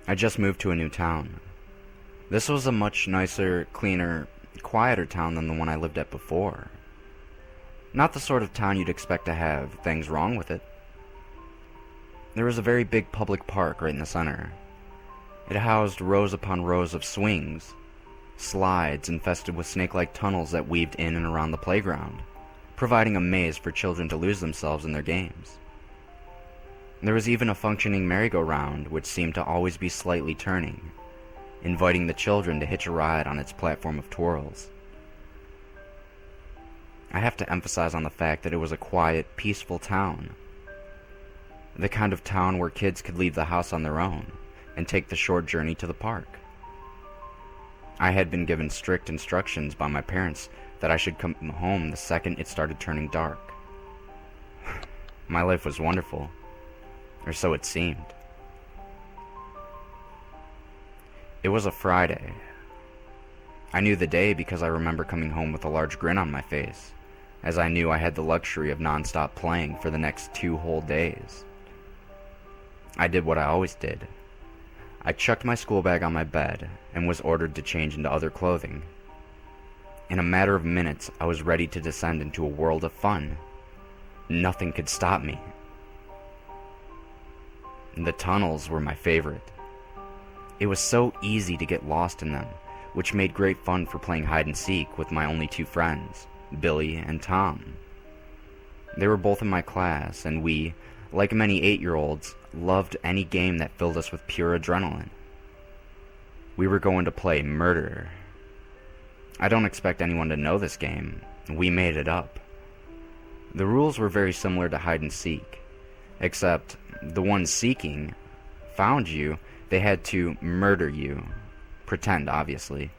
I just moved to a new town. This was a much nicer, cleaner, quieter town than the one I lived at before. Not the sort of town you'd expect to have things wrong with it. There was a very big public park right in the center. It housed rows upon rows of swings, slides infested with snake-like tunnels that weaved in and around the playground, providing a maze for children to lose themselves in their games. There was even a functioning merry-go-round which seemed to always be slightly turning, inviting the children to hitch a ride on its platform of twirls. I have to emphasize on the fact that it was a quiet, peaceful town. The kind of town where kids could leave the house on their own and take the short journey to the park. I had been given strict instructions by my parents that I should come home the second it started turning dark. My life was wonderful, or so it seemed. It was a Friday. I knew the day because I remember coming home with a large grin on my face, as I knew I had the luxury of non-stop playing for the next 2 whole days. I did what I always did. I chucked my school bag on my bed and was ordered to change into other clothing. In a matter of minutes, I was ready to descend into a world of fun. Nothing could stop me. The tunnels were my favorite. It was so easy to get lost in them, which made great fun for playing hide and seek with my only 2 friends, Billy and Tom. They were both in my class, and we, like many 8-year-olds, loved any game that filled us with pure adrenaline. We were going to play murder. I don't expect anyone to know this game. We made it up. The rules were very similar to hide and seek, except the one seeking found you, they had to murder you. Pretend, obviously.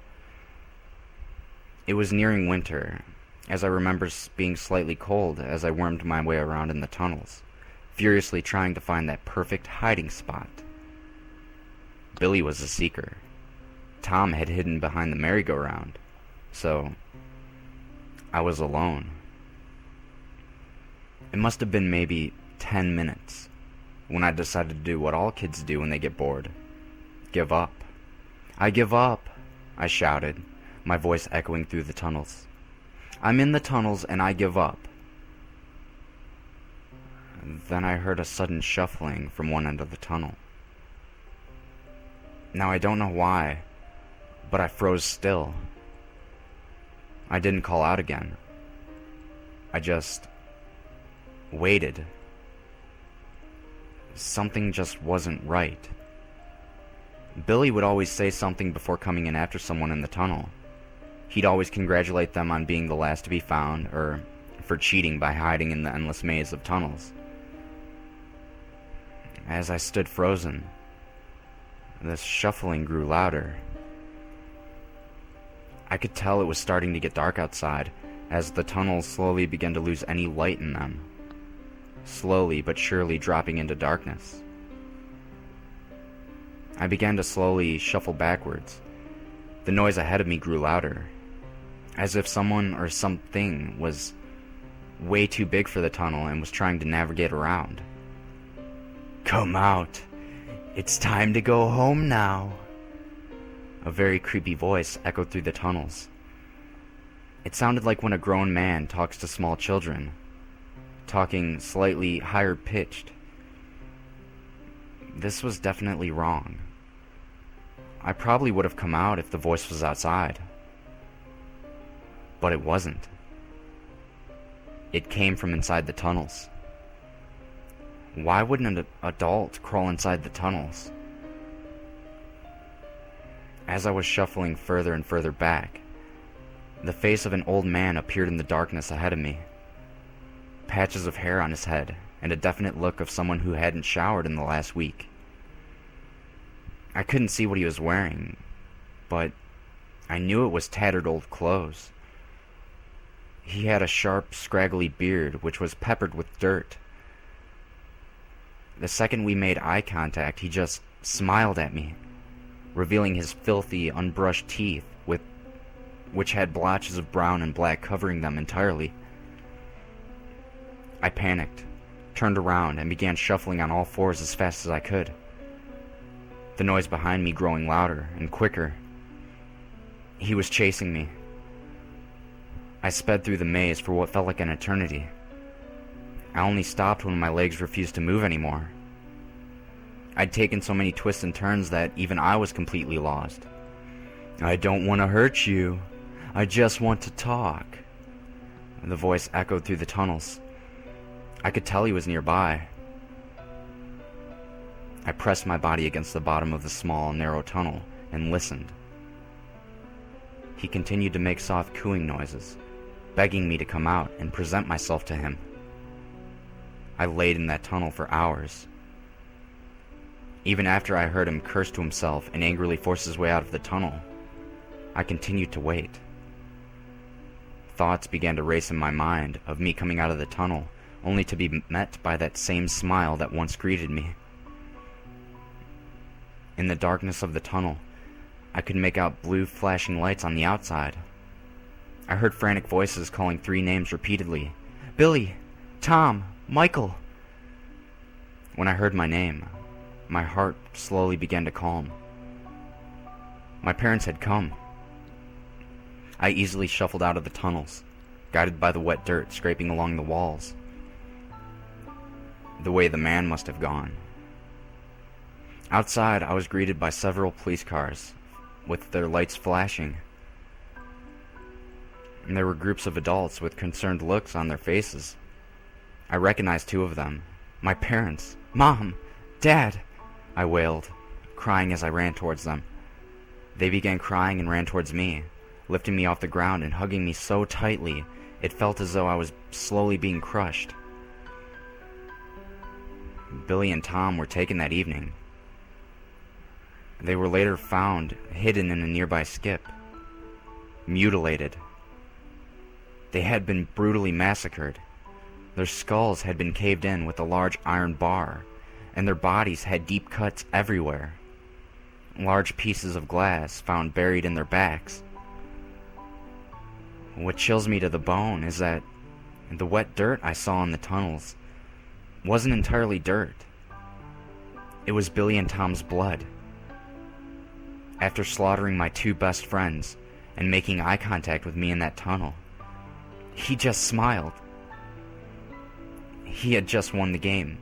It was nearing winter, as I remember being slightly cold as I wormed my way around in the tunnels, furiously trying to find that perfect hiding spot. Billy was a seeker. Tom had hidden behind the merry-go-round, so I was alone. It must have been maybe 10 minutes when I decided to do what all kids do when they get bored. Give up. I give up, I shouted, my voice echoing through the tunnels. I'm in the tunnels and I give up. Then I heard a sudden shuffling from one end of the tunnel. Now I don't know why, but I froze still. I didn't call out again. I just waited. Something just wasn't right. Billy would always say something before coming in after someone in the tunnel. He'd always congratulate them on being the last to be found, or for cheating by hiding in the endless maze of tunnels. As I stood frozen, this shuffling grew louder. I could tell it was starting to get dark outside, as the tunnels slowly began to lose any light in them, slowly but surely dropping into darkness. I began to slowly shuffle backwards. The noise ahead of me grew louder, as if someone or something was way too big for the tunnel and was trying to navigate around. Come out. It's time to go home now. A very creepy voice echoed through the tunnels. It sounded like when a grown man talks to small children, talking slightly higher pitched. This was definitely wrong. I probably would have come out if the voice was outside. But it wasn't. It came from inside the tunnels. Why wouldn't an adult crawl inside the tunnels? As I was shuffling further and further back, the face of an old man appeared in the darkness ahead of me. Patches of hair on his head, and a definite look of someone who hadn't showered in the last week. I couldn't see what he was wearing, but I knew it was tattered old clothes. He had a sharp, scraggly beard, which was peppered with dirt. The second we made eye contact, he just smiled at me, revealing his filthy, unbrushed teeth, which had blotches of brown and black covering them entirely. I panicked, turned around, and began shuffling on all fours as fast as I could. the noise behind me growing louder and quicker. He was chasing me. I sped through the maze for what felt like an eternity. I only stopped when my legs refused to move anymore. I'd taken so many twists and turns that even I was completely lost. "I don't want to hurt you. I just want to talk." The voice echoed through the tunnels. I could tell he was nearby. I pressed my body against the bottom of the small, narrow tunnel and listened. He continued to make soft cooing noises, begging me to come out and present myself to him. I laid in that tunnel for hours. Even after I heard him curse to himself and angrily force his way out of the tunnel, I continued to wait. Thoughts began to race in my mind of me coming out of the tunnel, only to be met by that same smile that once greeted me. In the darkness of the tunnel, I could make out blue flashing lights on the outside. I heard frantic voices calling 3 names repeatedly. "Billy! Tom! Michael!" When I heard my name, my heart slowly began to calm. My parents had come. I easily shuffled out of the tunnels, guided by the wet dirt scraping along the walls, the way the man must have gone. Outside, I was greeted by several police cars, with their lights flashing. And there were groups of adults with concerned looks on their faces. I recognized 2 of them. My parents. "Mom! Dad!" I wailed, crying as I ran towards them. They began crying and ran towards me, lifting me off the ground and hugging me so tightly it felt as though I was slowly being crushed. Billy and Tom were taken that evening. They were later found hidden in a nearby skip, mutilated. They had been brutally massacred. Their skulls had been caved in with a large iron bar, and their bodies had deep cuts everywhere. Large pieces of glass found buried in their backs. What chills me to the bone is that the wet dirt I saw in the tunnels wasn't entirely dirt. It was Billy and Tom's blood. After slaughtering my 2 best friends and making eye contact with me in that tunnel, he just smiled. He had just won the game,